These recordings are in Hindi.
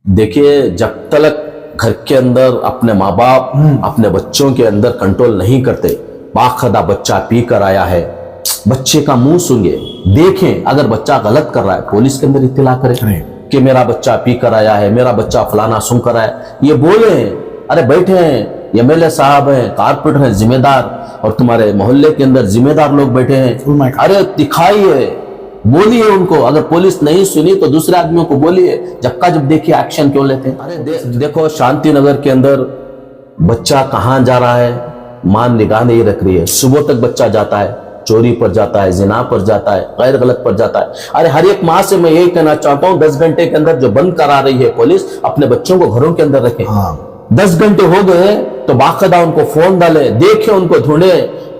देखिए, जब तक घर के अंदर अपने माँ बाप अपने बच्चों के अंदर कंट्रोल नहीं करते, बाखदा बच्चा पी कर आया है, बच्चे का मुंह सूंघे, देखें अगर बच्चा गलत कर रहा है पुलिस के अंदर इत्तला करें कि मेरा बच्चा पी कर आया है, मेरा बच्चा फलाना सूंघ कर आया है। ये बोले, अरे बैठे हैं एमएलए साहब हैं, कारपोरेटर हैं, जिम्मेदार, और तुम्हारे मोहल्ले के अंदर जिम्मेदार लोग बैठे हैं, अरे दिखाइए, बोलिए उनको। अगर पुलिस नहीं सुनी तो दूसरे आदमियों को बोलिए, जब देखिए एक्शन क्यों लेते हैं। अरे देखो, शांति नगर के अंदर बच्चा कहां जा रहा है, मां निगाह नहीं रख रही है। सुबह तक बच्चा जाता है, चोरी पर जाता है, जिना पर जाता है, गैर गलत पर जाता है। अरे हर एक माँ से मैं यही कहना चाहता हूं, 10 घंटे के अंदर जो बंद करा रही है पुलिस, अपने बच्चों को घरों के अंदर रखें। 10 घंटे हो गए तो बाकायदा उनको फोन डाले, देखे, उनको ढूंढे,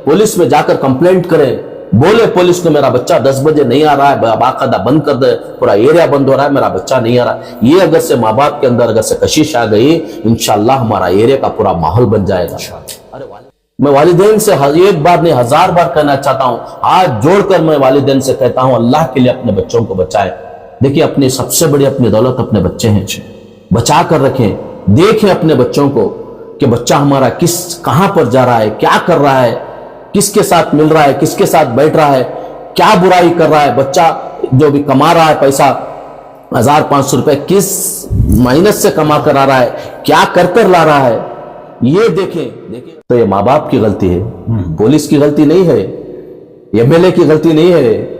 पुलिस में जाकर कंप्लेंट करें, बोले पुलिस को मेरा बच्चा 10 बजे नहीं आ रहा है, बाकायदा बंद कर दे, पूरा एरिया बंद हो रहा है, मेरा बच्चा नहीं आ रहा। ये अगर से माँ बाप के अंदर अगर से कशिश आ गई, इंशाल्लाह हमारा एरिया का पूरा माहौल बन जाएगा। अरे मैं वालिदैन से एक बार नहीं 1000 बार कहना चाहता हूं, हाथ जोड़कर मैं वालिदैन से कहता हूं, अल्लाह के लिए अपने बच्चों को बचाएं। देखिए, अपनी सबसे बड़ी अपनी दौलत अपने बच्चे हैं, बचा कर रखें। देखें अपने बच्चों को कि बच्चा हमारा कहां पर जा रहा है, क्या कर रहा है, किसके साथ मिल रहा है, किसके साथ बैठ रहा है, क्या बुराई कर रहा है। बच्चा जो भी कमा रहा है पैसा, 1500 रुपए किस मेहनत से कमा कर आ रहा है, क्या कर ला रहा है, ये देखें। तो ये माँ बाप की गलती है, पुलिस की गलती नहीं है, एमएलए की गलती नहीं है।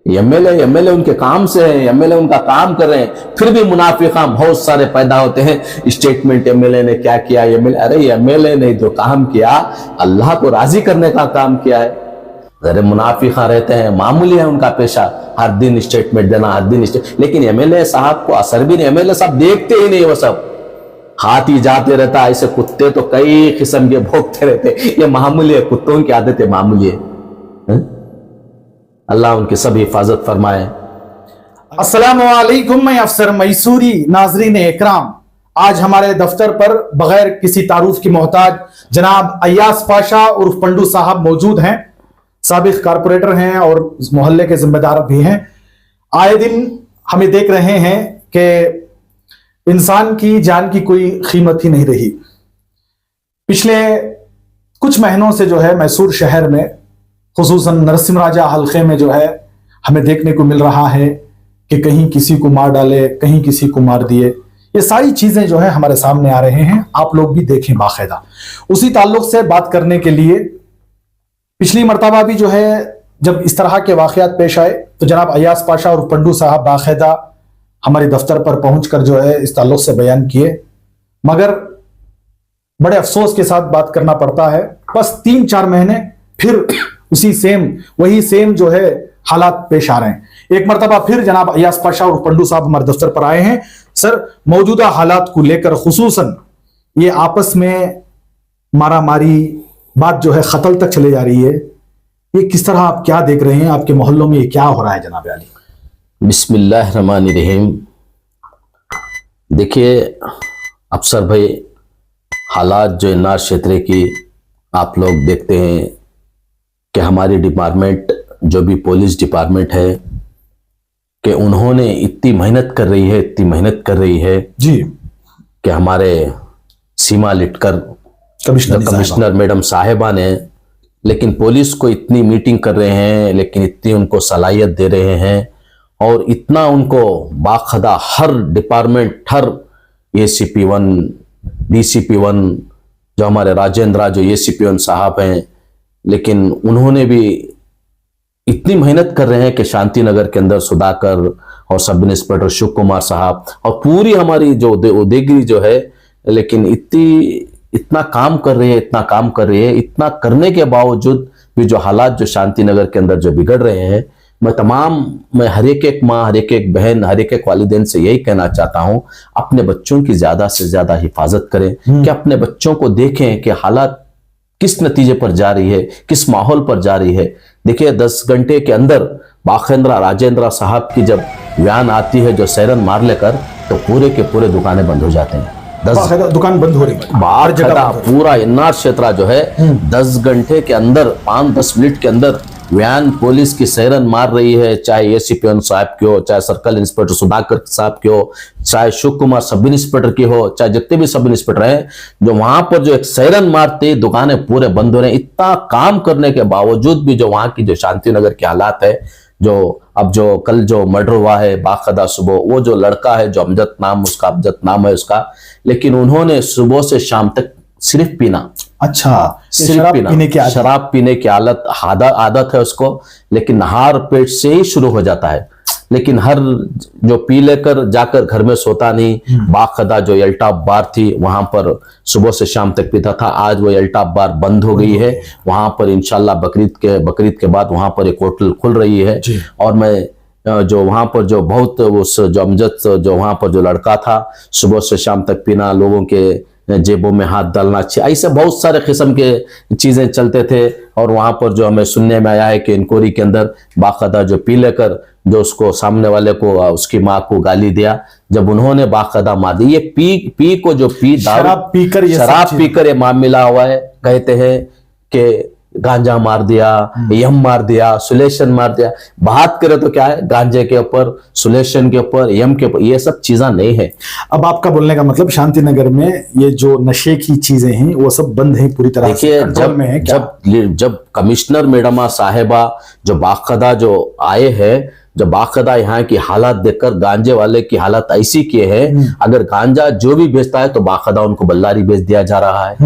एमएलए उनके काम से है, एमएलए उनका काम कर रहे हैं, फिर भी मुनाफिका बहुत सारे पैदा होते हैं। स्टेटमेंट एमएलए ने क्या किया, अरे एमएलए ने जो काम किया अल्लाह को राजी करने का काम किया है। अरे मुनाफिका रहते हैं, मामूली है उनका पेशा, हर दिन स्टेटमेंट देना, हर दिन लेकिन एमएलए साहब को असर भी नहीं, एमएलए साहब देखते ही नहीं, वो सब हाथ ही जाते रहता। ऐसे कुत्ते तो कई किस्म के भोगते रहते, ये मामूली है, कुत्तों की आदत है, मामूली है। अल्लाह उनकी सब हिफाजत फरमाए। अस्सलाम वालेकुम, मैं अफसर मैसूरी। नाजरीन इकराम, आज हमारे दफ्तर पर बगैर किसी तारुफ की मोहताज जनाब अय्यास पाशा उर्फ पंडू साहब मौजूद हैं। साबिक कारपोरेटर हैं और मोहल्ले के जिम्मेदार भी हैं। आए दिन हमें देख रहे हैं कि इंसान की जान की कोई कीमत ही नहीं रही। पिछले कुछ महीनों से जो है मैसूर शहर में, खुसूसन नरसिम राजा हल्के में जो है हमें देखने को मिल रहा है कि कहीं किसी को मार डाले, कहीं किसी को मार दिए। ये सारी चीजें जो है हमारे सामने आ रहे हैं, आप लोग भी देखें बाकायदा। उसी ताल्लुक से बात करने के लिए पिछली मर्तबा भी जो है जब इस तरह के वाकयात पेश आए तो जनाब अय्यास पाशा और पंडू साहब बाकायदा हमारे दफ्तर पर पहुंचकर जो है इस ताल्लुक से बयान किए, मगर बड़े अफसोस के साथ बात करना पड़ता है। बस 3-4 महीने फिर वही सेम जो है हालात पेश आ रहे हैं। एक मरतबा फिर जनाब अय्यास पाशा और पंडू साहब हमारे दफ्तर पर आए हैं। सर, मौजूदा हालात को लेकर खुसूसन ये आपस में मारा मारी बात जो है कत्ल तक चले जा रही है, ये किस तरह आप क्या देख रहे हैं? आपके मोहल्लों में ये क्या हो रहा है जनाब अली? बिस्मिल्लाहिर्रहमानिर्रहीम। देखिए अफसर भाई, हालात जो इन्नार क्षेत्र की आप लोग देखते हैं कि हमारी डिपार्टमेंट जो भी पुलिस डिपार्टमेंट है कि उन्होंने इतनी मेहनत कर रही है जी कि हमारे सीमा लिटकर कमिश्नर मैडम साहिबा ने, लेकिन पुलिस को इतनी मीटिंग कर रहे हैं, लेकिन इतनी उनको सलाहियत दे रहे हैं और इतना उनको बाखदा हर डिपार्टमेंट, हर एसीपी 1, डीसीपी 1 जो हमारे राजेंद्रा जो एसीपी 1 साहब हैं, लेकिन उन्होंने भी इतनी मेहनत कर रहे हैं कि शांति नगर के अंदर सुधाकर और सब इंस्पेक्टर शिव कुमार साहब और पूरी हमारी जो उदयगिरी जो है, लेकिन इतना काम कर रही है। इतना करने के बावजूद भी जो हालात जो शांति नगर के अंदर जो बिगड़ रहे हैं, मैं हर एक माँ, हर एक बहन, हर एक वालिदैन से यही कहना चाहता हूं, अपने बच्चों की ज्यादा से ज्यादा हिफाजत करें कि अपने बच्चों को देखें कि हालात किस नतीजे पर जा रही है, किस माहौल पर जा रही है। देखिए 10 घंटे के अंदर बाखेंद्रा राजेंद्रा साहब की जब वैन आती है जो सैरन मार लेकर, तो पूरे के पूरे दुकानें बंद हो जाते हैं। 10 दुकान बंद हो रही है, बाहर जगह पूरा इन्नार क्षेत्र जो है 10 घंटे के अंदर 5-10 मिनट के अंदर वैन पुलिस की सायरन मार रही है, चाहे एसीपी साहब की हो, चाहे सर्कल इंस्पेक्टर सुधाकर साहब की हो, चाहे शिव कुमार सब इंस्पेक्टर की हो, चाहे जितने भी सब इंस्पेक्टर हैं, जो वहां पर जो एक सायरन मारते दुकानें पूरे बंद हो रहे हैं। इतना काम करने के बावजूद भी जो वहां की जो शांति नगर के हालात है, जो अब जो कल जो मर्डर हुआ है बाखदा सुबह, वो जो लड़का है जो अमजद नाम है उसका, लेकिन उन्होंने सुबह से शाम तक सिर्फ पीना, अच्छा, सिर्फ शराब पीना, पीने की आदत। शराब पीने की आदत है उसको, लेकिन नहार पेट से ही शुरू हो जाता है। लेकिन हर जो पी लेकर जाकर घर में सोता नहीं। बाखदा जो एल्टाफ बार थी वहां पर सुबह से शाम तक पीता था, आज वो एल्टाफ बार बंद हो गई है। वहां पर इंशाल्लाह बकरीद के बाद वहां पर एक होटल खुल रही है। और मैं जो वहां पर जो बहुत उस जो अमजद जो वहां पर जो लड़का था, सुबह से शाम तक पीना, लोगों के जेबों में हाथ डालना, ऐसे बहुत सारे किस्म के चीजें चलते थे। और वहां पर जो हमें सुनने में आया है कि इंक्वायरी के अंदर बाकायदा जो पी लेकर जो उसको सामने वाले को उसकी माँ को गाली दिया, जब उन्होंने बाकायदा मार दी। ये पी को जो शराब पीकर ये मामला हुआ है। कहते हैं कि गांजा मार दिया, यम मार दिया, सुलेशन मार दिया। बात करें तो क्या है, गांजे के ऊपर, सुलेशन के ऊपर, यम के ऊपर, ये सब चीजें नहीं है। अब आपका बोलने का मतलब शांति नगर में ये जो नशे की चीजें हैं वो सब बंद है पूरी तरह से, कंट्रोल में है क्या? जब कमिश्नर मैडम साहिबा जो बाकायदा जो आए हैं, जब बाकायदा यहाँ की हालात देखकर गांजे वाले की हालत ऐसी की है, अगर गांजा जो भी बेचता है तो बाकायदा उनको बल्लारी बेच दिया जा रहा है।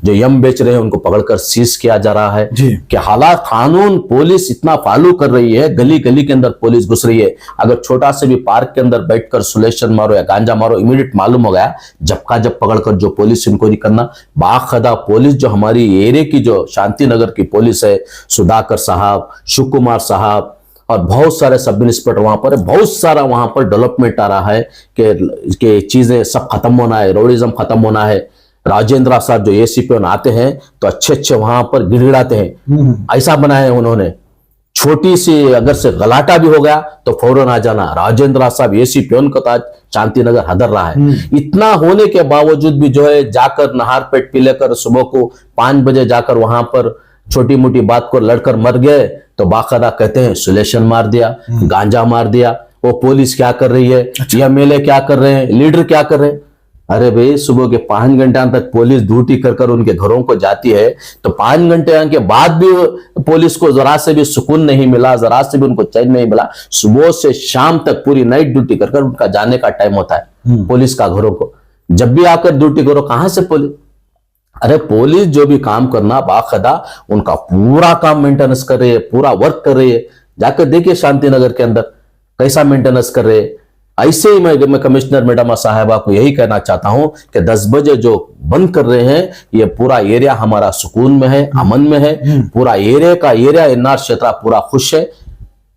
जो यम बेच रहे हैं उनको पकड़कर सीज किया जा रहा है। कि हालात कानून पुलिस इतना फॉलो कर रही है, गली गली के अंदर पुलिस घुस रही है। अगर छोटा से भी पार्क के अंदर बैठकर सुलेशन मारो या गांजा मारो, इमीडिएट मालूम हो गया, जब पकड़कर जो पुलिस इंक्वायरी करना। बाकायदा पुलिस जो हमारी एरिया की जो शांति नगर की पुलिस है, सुधाकर साहब, शिव कुमार साहब और बहुत सारे सब इंस्पेक्टर वहां पर, बहुत सारा वहां पर डेवलपमेंट आ रहा है कि चीजें सब खत्म होना है, रोडिज्म खत्म होना है। राजेंद्र साहब जो एसीपी आते हैं तो अच्छे वहां पर गिड़गिड़ाते हैं, ऐसा बनाया है उन्होंने। छोटी सी अगर से गलाटा भी हो गया तो फौरन आ जाना। राजेंद्र साहब एसीपी को आज शांति नगर हदर रहा है। इतना होने के बावजूद भी जो है जाकर नहार पेट पी लेकर सुबह को 5 बजे जाकर वहां पर छोटी मोटी बात को लड़कर मर गए तो बाकायदा कहते हैं सुलेशन मार दिया, गांजा मार दिया। वो पुलिस क्या कर रही है, या एमएलए क्या कर रहे हैं, लीडर क्या कर रहे हैं? अरे भाई, सुबह के 5 घंटे तक पुलिस ड्यूटी कर उनके घरों को जाती है, तो 5 घंटे के बाद भी पुलिस को जरा से भी सुकून नहीं मिला, जरा से भी उनको चैन नहीं मिला। सुबह से शाम तक पूरी नाइट ड्यूटी कर उनका जाने का टाइम होता है पुलिस का घरों को। जब भी आकर ड्यूटी करो, कहां से पुलिस? अरे पुलिस जो भी काम करना बाकायदा उनका पूरा काम मेंटेनेंस कर रही है, पूरा वर्क कर रही है। जाकर देखिए शांति नगर के अंदर कैसा मेंटेनेंस कर रहे हैं। ऐसे ही मैं कमिश्नर मैडम साहिबा को यही कहना चाहता हूं कि 10 बजे जो बंद कर रहे हैं, ये पूरा एरिया हमारा सुकून में है, अमन में है। पूरा एरिया एनआर क्षेत्र पूरा खुश है।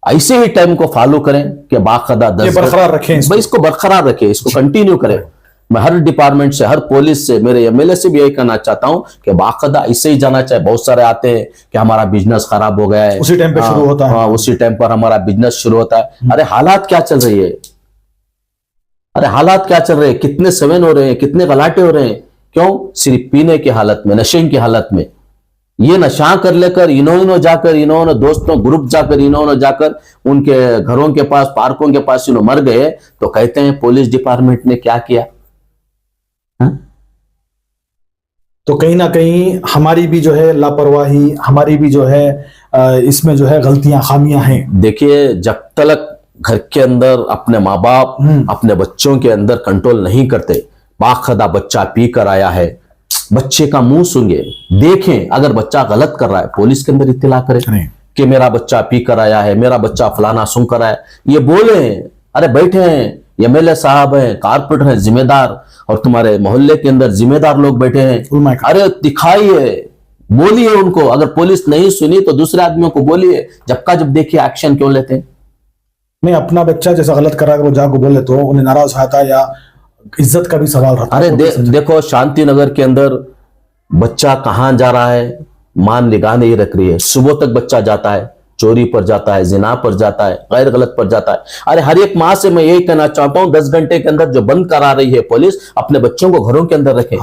ऐसे ही टाइम को फॉलो करें कि बाकायदा बरकरार रखें, इसको बरकरार रखें, इसको कंटिन्यू करें। मैं हर डिपार्टमेंट से, हर पुलिस से, मेरे एमएलए से भी यही कहना चाहता हूं कि बाकायदा इससे ही जाना चाहिए। बहुत सारे आते हैं कि हमारा बिजनेस खराब हो गया है, उसी टाइम पे शुरू होता है। हाँ, उसी टाइम पर हमारा बिजनेस शुरू होता है। अरे हालात क्या चल रही है, अरे हालात क्या चल रहे हैं, कितने सेवन हो रहे हैं, कितने गलाटे हो रहे हैं। क्यों? सिर्फ पीने की हालत में, नशे की हालत में। ये नशा कर लेकर इन्होंने दोस्तों ग्रुप जाकर उनके घरों के पास, पार्कों के पास मर गए, तो कहते हैं पुलिस डिपार्टमेंट ने क्या किया। तो कहीं ना कहीं हमारी भी जो है लापरवाही, हमारी भी जो है इसमें जो है गलतियां, खामियां हैं। देखिए, जब तक घर के अंदर अपने माँ बाप अपने बच्चों के अंदर कंट्रोल नहीं करते, बाकायदा बच्चा पी कर आया है, बच्चे का मुंह सूंघे, देखें। अगर बच्चा गलत कर रहा है, पुलिस के अंदर इत्तला करें कि मेरा बच्चा पी कर आया है, मेरा बच्चा फलाना सूंघ कर आया। ये बोले, अरे बैठे हैं, एमएलए साहब हैं, कारपोरेटर हैं, जिम्मेदार, और तुम्हारे मोहल्ले के अंदर जिम्मेदार लोग बैठे हैं। अरे दिखाइए, बोलिए उनको। अगर पुलिस नहीं सुनी तो दूसरे आदमियों को बोलिए। जब देखिए एक्शन क्यों लेते हैं? नहीं, अपना बच्चा जैसा गलत कर रहा है वो जाकर बोले तो उन्हें नाराज होता है या इज्जत का भी सवाल रहता है। अरे देखो, शांति नगर के अंदर बच्चा कहां जा रहा है, मान निगाह नहीं रख रही है। सुबह तक बच्चा जाता है, चोरी पर जाता है, जिना पर जाता है, गैर गलत पर जाता है। अरे हर एक माँ से मैं यही कहना चाहता हूं, 10 घंटे के अंदर जो बंद करा रही है पुलिस, अपने बच्चों को घरों के अंदर रखे।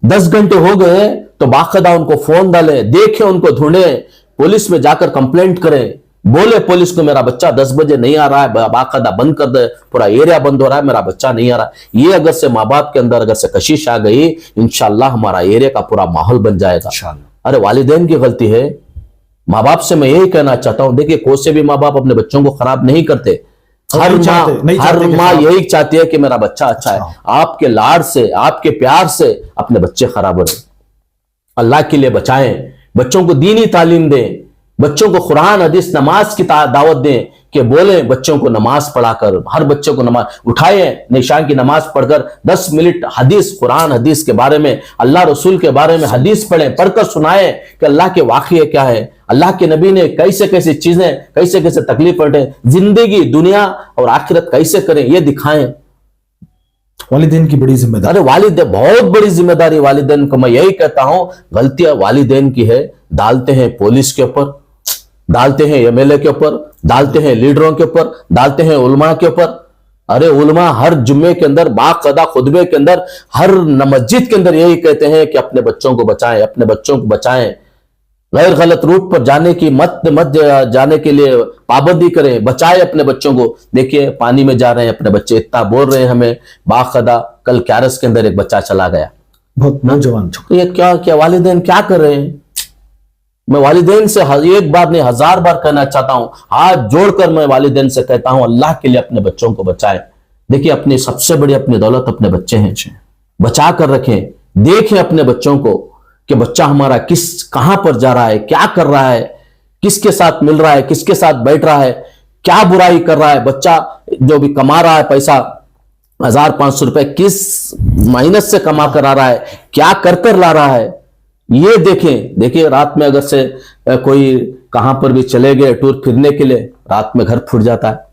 10 घंटे हो गए तो बाकायदा उनको फोन डाले, देखे, उनको ढूंढे, पुलिस में जाकर कंप्लेंट करें, बोले पुलिस को मेरा बच्चा 10 बजे नहीं आ रहा है, बाकायदा बंद कर दे, पूरा एरिया बंद हो रहा है, मेरा बच्चा नहीं आ रहा। ये अगर से माँ बाप के अंदर अगर से कशिश आ गई, इंशाल्लाह हमारा एरिया का पूरा माहौल बन जाएगा। अरे वालिदैन की गलती है। माँ बाप से मैं यही कहना चाहता हूं, देखिए कोई से भी माँ बाप अपने बच्चों को खराब नहीं करते। हर माँ यही चाहती है कि मेरा बच्चा अच्छा है। आपके लाड से, आपके प्यार से अपने बच्चे खराब हो रहे। अल्लाह के लिए बचाएं, बच्चों को दीनी तालीम दें, बच्चों को कुरान हदीस नमाज की दावत दें कि बोले बच्चों को नमाज पढ़ाकर, हर बच्चे को नमाज उठाए, निशान की नमाज पढ़कर 10 मिनट हदीस, कुरान हदीस के बारे में, अल्लाह रसूल के बारे में हदीस पढ़ें, पढ़कर सुनाएं कि अल्लाह के वाक़ये क्या है, अल्लाह के नबी ने कैसे कैसे चीजें, कैसे कैसे तकलीफ पड़े, जिंदगी दुनिया और आखिरत कैसे करें, ये दिखाएं। वालिदैन की बड़ी जिम्मेदारी। अरे वालिदैन बहुत बड़ी जिम्मेदारी। वालिदैन को मैं यही कहता हूं, गलतियां वालिदैन की है। डालते हैं पुलिस के ऊपर, डालते हैं एमएलए के ऊपर, डालते हैं लीडरों के ऊपर, डालते हैं उलमा के ऊपर। अरे उलमा हर जुम्मे के अंदर, बाकायदा खुतबे के अंदर, हर मस्जिद के अंदर यही कहते हैं कि अपने बच्चों को बचाएं, अपने बच्चों को बचाएं, गैर गलत रूट पर जाने की मत जाने के लिए पाबंदी करें, बचाए अपने बच्चों को। देखिए पानी में जा रहे हैं अपने बच्चे, इतना बोल रहे हैं हमें, बाकायदा कल कैरस के अंदर एक बच्चा चला गया, बहुत नौजवान। तो ये क्या वालिदैन क्या कर रहे हैं। मैं वालिदैन से एक बार नहीं 1000 बार कहना चाहता हूं, हाथ जोड़कर मैं वालिदैन से कहता हूं, अल्लाह के लिए अपने बच्चों को बचाएं। देखिए अपनी सबसे बड़ी अपनी दौलत अपने बच्चे हैं, बचा कर रखें। देखें अपने बच्चों को कि बच्चा हमारा कहां पर जा रहा है, क्या कर रहा है, किसके साथ मिल रहा है, किसके साथ बैठ रहा है, क्या बुराई कर रहा है। बच्चा जो भी कमा रहा है पैसा 1500 रुपए किस मेहनत से कमा कर आ रहा है, क्या कर ला रहा है, ये देखें। देखिए रात में अगर से कोई कहां पर भी चले गए टूर फिरने के लिए, रात में घर फूट जाता है।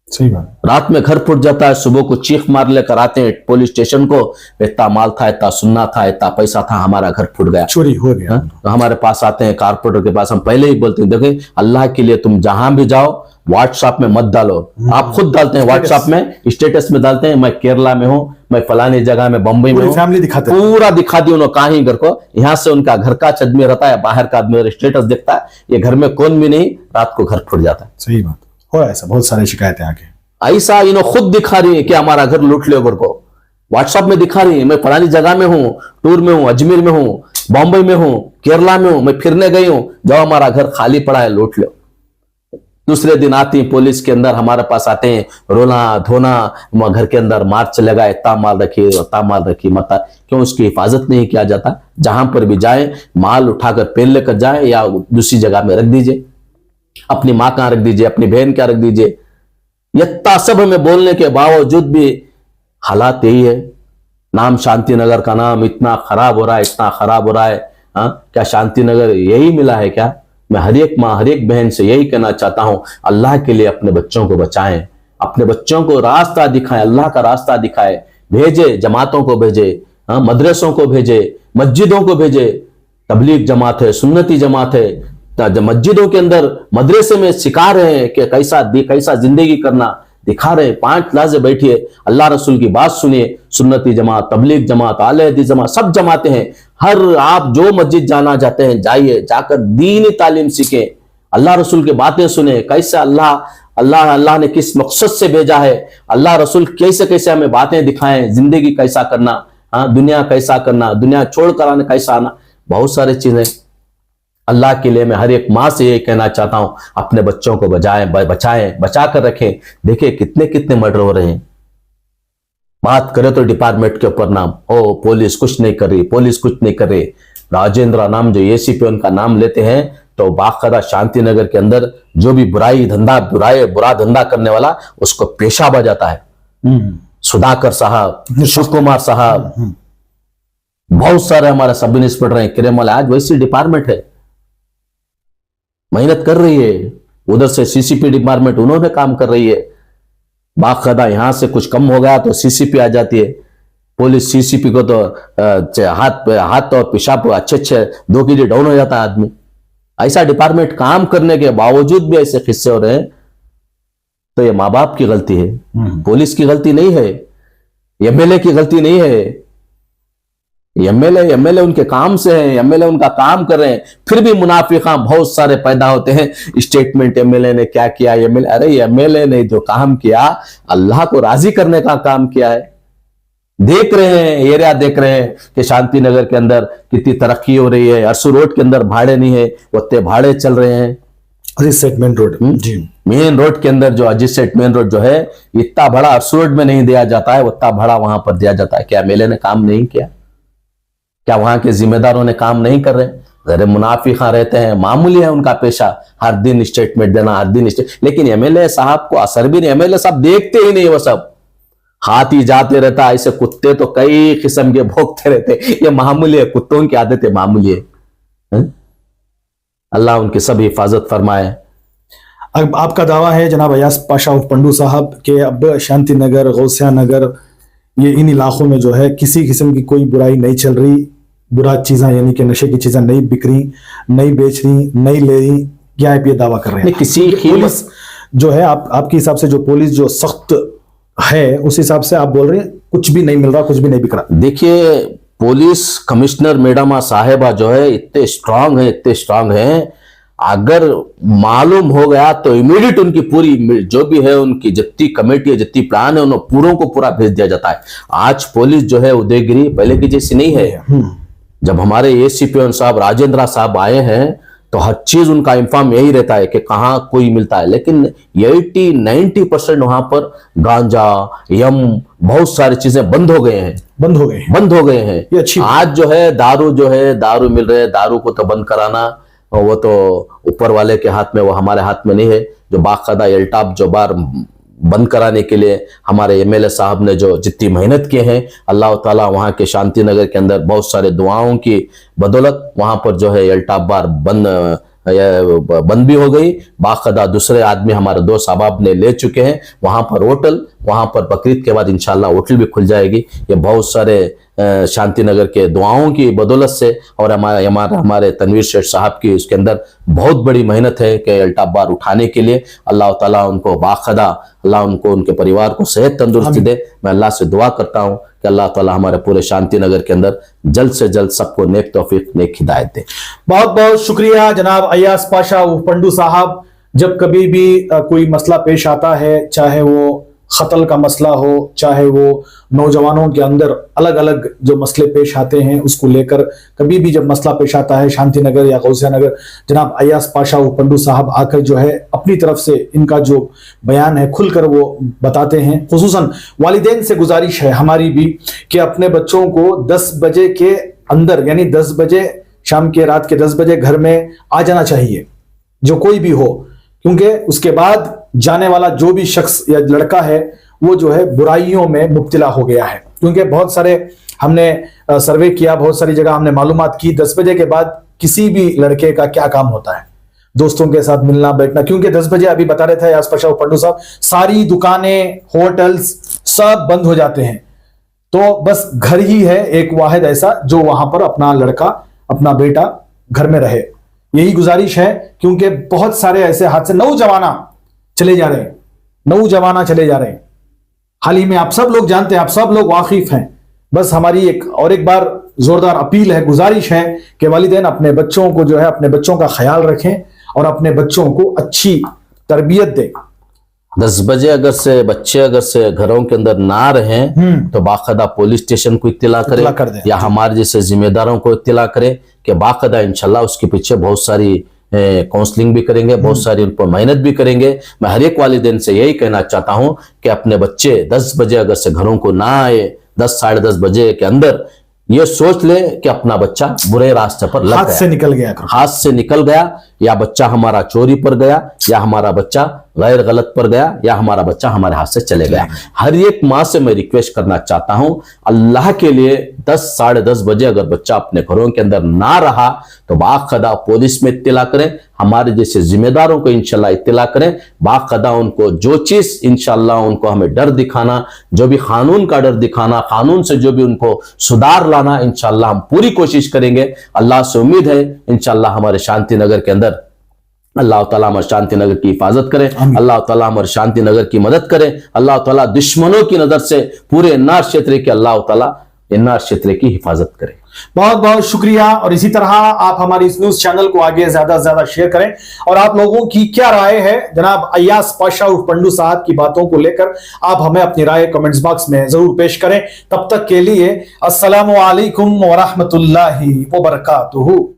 सही बात, रात में घर फूट जाता है, सुबह को चीख मार लेकर आते हैं पुलिस स्टेशन को, इतना माल था, इतना सुन्ना था, इतना पैसा था, हमारा घर फूट गया, चोरी हो गया। तो हमारे पास आते हैं कारपोरेटर के पास, हम पहले ही बोलते हैं देखिए अल्लाह के लिए तुम जहां भी जाओ व्हाट्सएप में मत डालो। आप खुद डालते हैं व्हाट्सएप में, स्टेटस में डालते हैं, मैं केरला में हूं, मैं फलानी जगह में, बंबई में हूं, फैमिली दिखाते, पूरा दिखा दी उन्होंने कहा ही घर को। यहाँ से उनका घर का आदमी रहता है, बाहर का आदमी स्टेटस देखता है, ये घर में कौन भी नहीं, रात को घर फूट जाता है। सही बात हो रहा है, ऐसा बहुत सारी शिकायतें आके ऐसा इन्हों खुद दिखा रही है कि हमारा घर लूट लियो, घर को व्हाट्सएप में दिखा रही है, मैं फलानी जगह में हूं, टूर में हूं, अजमेर में हूं, बॉम्बे में हूं, केरला में हूं, मैं फिरने गई हूं, जाओ हमारा घर खाली पड़ा है, लूट लो। दूसरे दिन आती पुलिस के अंदर हमारे पास आते हैं, रोना धोना, घर के अंदर मार्च लगा, इतना माल रखिए, उतना माल रखिए, मत क्यों उसकी हिफाजत नहीं किया जाता। जहां पर भी जाए माल उठाकर पेल लेकर जाए या दूसरी जगह में रख दीजिए, अपनी माँ कहां रख दीजिए, अपनी बहन क्या रख दीजिए। इतना सब हमें बोलने के बावजूद भी हालात यही है। नाम शांति नगर का नाम इतना खराब हो रहा है, इतना खराब हो रहा है। क्या शांति नगर यही मिला है क्या। मैं हर एक माँ हर एक बहन से यही कहना चाहता हूं, अल्लाह के लिए अपने बच्चों को बचाएं, अपने बच्चों को रास्ता दिखाएं, अल्लाह का रास्ता दिखाएं, भेजे, जमातों को भेजे, मदरसों को भेजे, मस्जिदों को भेजे। तबलीग जमात है, सुन्नती जमात है, मस्जिदों के अंदर मदरसे में सिखा रहे हैं कि कैसा जिंदगी करना, दिखा रहे हैं। 5 लाजे बैठिए, अल्लाह रसूल की बात सुनिए। सुन्नती जमात, तबलीग जमात, आले हदीस जमात, सब जमाते हैं। हर आप जो मस्जिद जाना चाहते हैं जाइए, जाकर दीनी तालीम सीखें, अल्लाह रसूल की बातें सुने, कैसे अल्लाह ने किस मकसद से भेजा है, अल्लाह रसूल कैसे कैसे हमें बातें दिखाएं, जिंदगी कैसा करना, दुनिया कैसा करना, दुनिया छोड़ कर आने कैसा आना, बहुत सारी चीजें। अल्लाह के लिए मैं हर एक माँ से ये कहना चाहता हूं, अपने बच्चों को बचाएं, बचा कर रखें। देखिए कितने कितने मर्डर हो रहे हैं। बात करें तो डिपार्टमेंट के ऊपर नाम, ओ पुलिस कुछ नहीं कर रही, पुलिस कुछ नहीं कर रही। राजेंद्र नाम जो एसीपी उनका नाम लेते हैं तो बाकायदा शांति नगर के अंदर जो भी बुरा धंधा करने वाला उसको पेशाब जाता है। सुधाकर साहब, शिव कुमार साहब, बहुत सारे हमारे सब इंस्पेक्टर हैं, क्रिमिनल आज वैसी डिपार्टमेंट है, मेहनत कर रही है। उधर से सीसीपी डिपार्टमेंट उन्होंने काम कर रही है। बाकायदा यहां से कुछ कम हो गया तो सीसीपी आ जाती है। पुलिस सीसीपी को तो हाथ और पेशाब अच्छे 2 kg डाउन हो जाता है आदमी। ऐसा डिपार्टमेंट काम करने के बावजूद भी ऐसे किस्से हो रहे हैं, तो ये माँ बाप की गलती है, पुलिस की गलती नहीं है, एमएलए की गलती नहीं है। एमएलए उनके काम से हैं, एमएलए उनका काम कर रहे हैं, फिर भी मुनाफिका बहुत सारे पैदा होते हैं। स्टेटमेंट एमएलए ने क्या किया, एमएलए, अरे एमएलए ने जो काम किया अल्लाह को राजी करने का काम किया है। देख रहे हैं, एरिया देख रहे हैं कि शांति नगर के अंदर कितनी तरक्की हो रही है। अरसू रोड के अंदर भाड़े नहीं है, उतने भाड़े चल रहे हैं। अजीज सेठ मेन रोड जी, मेन रोड के अंदर जो अजीज सेठ मेन रोड जो है, इतना बड़ा अरसू रोड में नहीं दिया जाता है, उतना बड़ा वहां पर दिया जाता है। क्या एमएलए ने काम नहीं किया? क्या वहां के जिम्मेदारों ने काम नहीं कर रहे? जरे मुनाफिका रहते हैं, मामूली है उनका पेशा, हर दिन स्टेटमेंट देना, हर दिन लेकिन एमएलए साहब को असर भी नहीं। एमएलए साहब देखते ही नहीं, वो सब हाथ ही जाते रहता। ऐसे कुत्ते तो कई किस्म के भोगते रहते, ये मामूली है, कुत्तों की आदत है, मामूली है। अल्लाह उनकी सब हिफाजत फरमाए। अब आपका दावा है जनाब अयाज पाशा उर्फ पंडू साहब के अब शांति नगर, गौसिया नगर, ये इन इलाकों में जो है किसी किस्म की कोई बुराई नहीं चल रही, बुरा चीजें यानी कि नशे की चीजें नहीं बिक रही, नहीं बेच रही, नहीं ले रही, क्या आप ये दावा कर रहे हैं? किसी पुलिस जो है आपके हिसाब से, जो पुलिस जो सख्त है उस हिसाब से आप बोल रहे हैं कुछ भी नहीं मिल रहा, कुछ भी नहीं बिक रहा? देखिए, पुलिस कमिश्नर मैडम साहेबा जो है इतने स्ट्रांग है, इतने स्ट्रांग है, अगर मालूम हो गया तो इमीडिएट उनकी पूरी जो भी है उनकी जितनी कमेटी है, जितनी प्लान है, उन पूरों को पूरा भेज दिया जाता है। आज पुलिस जो है उदयगिरी पहले की जैसी नहीं है। जब हमारे एसीपी साहब राजेंद्र साहब आए हैं तो हर चीज उनका इंफॉर्म यही रहता है कि कहाँ कोई मिलता है, लेकिन 80-90% वहां पर गांजा, यम, बहुत सारी चीजें बंद हो गए हैं, बंद हो गए हैं। ये अच्छी आज जो है दारू मिल रहे हैं, दारू को तो बंद कराना वो तो ऊपर वाले के हाथ में, वो हमारे हाथ में नहीं है। जो बाकायदा एल्टाफ जो बार बंद कराने के लिए हमारे एमएलए साहब ने जो जितनी मेहनत की है, अल्लाह ताला वहां के शांति नगर के अंदर बहुत सारे दुआओं की बदौलत वहां पर जो है एल्टाफ बार बंद भी हो गई। बाकायदा दूसरे आदमी हमारे दोस्त अहबाब ने ले चुके हैं वहां पर होटल, वहां पर बकरीद के बाद इंशाल्लाह होटल भी खुल जाएगी। ये बहुत सारे शांति नगर के दुआओं की बदौलत से और हमारे तनवीर शेख साहब की उसके अंदर बहुत बड़ी मेहनत है कि अल्टाफ बार उठाने के लिए। अल्लाह ताला उनको बाखदा, अल्लाह उनको उनके परिवार को सेहत तंदुरुस्ती दे। मैं अल्लाह से दुआ करता हूँ कि अल्लाह ताला हमारे पूरे शांति नगर के अंदर जल्द से जल्द सबको नेक तौफीक, नेक हिदायत दे। बहुत बहुत शुक्रिया जनाब अयाज पाशा उर्फ पंडू साहब। जब कभी भी कोई मसला पेश आता है, चाहे वो कत्ल का मसला हो, चाहे वो नौजवानों के अंदर अलग अलग जो मसले पेश आते हैं उसको लेकर कभी भी जब मसला पेश आता है शांति नगर या गौसिया नगर, जनाब अयाज पाशा उर्फ पंडू साहब आकर जो है अपनी तरफ से इनका जो बयान है खुलकर वो बताते हैं। खुसूसन वालिदैन से गुजारिश है हमारी भी कि अपने बच्चों को 10 बजे के अंदर, यानी 10 बजे शाम के, रात के 10 बजे घर में आ जाना चाहिए, जो कोई भी हो, क्योंकि उसके बाद जाने वाला जो भी शख्स या लड़का है वो जो है बुराइयों में मुब्तला हो गया है। क्योंकि बहुत सारे हमने सर्वे किया, बहुत सारी जगह हमने मालूमात की, 10 बजे के बाद किसी भी लड़के का क्या काम होता है, दोस्तों के साथ मिलना बैठना। क्योंकि 10 बजे अभी बता रहे थे आसपास पंडू साहब, सारी दुकानें, होटल्स सब बंद हो जाते हैं, तो बस घर ही है एक वाहिद ऐसा जो वहां पर अपना लड़का, अपना बेटा घर में रहे। यही गुजारिश है, क्योंकि बहुत सारे ऐसे हादसे नौजवाना चले जा रहे हैं। हाल ही में आप सब लोग जानते हैं, आप सब लोग वाकिफ हैं। बस हमारी एक बार जोरदार अपील है, गुजारिश है कि वालिदैन अपने बच्चों को जो है, अपने बच्चों का ख्याल रखें और अपने बच्चों को अच्छी तरबियत दें। 10 बजे अगर से घरों के अंदर ना रहें तो बाकायदा पुलिस स्टेशन को इत्तला करें या हमारे जैसे जिम्मेदारों को इत्तला करें कि बाकायदा इंशाल्लाह उसके पीछे बहुत सारी काउंसलिंग भी करेंगे, बहुत सारी उन पर मेहनत भी करेंगे। मैं हर एक वालिदैन से यही कहना चाहता हूं कि अपने बच्चे 10 बजे अगर से घरों को ना आए, 10 साढ़े 10 बजे के अंदर ये सोच ले कि अपना बच्चा बुरे रास्ते पर लग गया, हाथ से निकल गया, या बच्चा हमारा चोरी पर गया, या हमारा बच्चा गैर गलत पर गया, या हमारा बच्चा हमारे हाथ से चले गया। हर एक माँ से मैं रिक्वेस्ट करना चाहता हूं, अल्लाह के लिए 10 साढ़े 10 बजे अगर बच्चा अपने घरों के अंदर ना रहा तो बाकायदा पुलिस में इत्तला करें, हमारे जैसे जिम्मेदारों को इंशाल्लाह इत्तला करें। बाकायदा उनको जो चीज इंशाल्लाह उनको हमें डर दिखाना, जो भी कानून का डर दिखाना, कानून से जो भी उनको सुधार लाना, इंशाल्लाह हम पूरी कोशिश करेंगे। अल्लाह से उम्मीद है इंशाल्लाह हमारे शांति नगर के अंदर अल्लाह ताला हमारे शांति नगर की हिफाजत करे, अल्लाह ताला हमारे शांति नगर की मदद करे, अल्लाह ताला दुश्मनों की नजर से पूरे नार क्षेत्र के अल्लाह ताला इन्नार क्षेत्र की हिफाजत करें। बहुत बहुत शुक्रिया। और इसी तरह आप हमारी इस न्यूज चैनल को आगे ज्यादा से ज्यादा शेयर करें। और आप लोगों की क्या राय है जनाब अय्याज पाशा उर्फ पंडू साहब की बातों को लेकर, आप हमें अपनी राय कमेंट्स बॉक्स में जरूर पेश करें। तब तक के लिए अस्सलामु अलैकुम व रहमतुल्लाहि व बरकातुहू।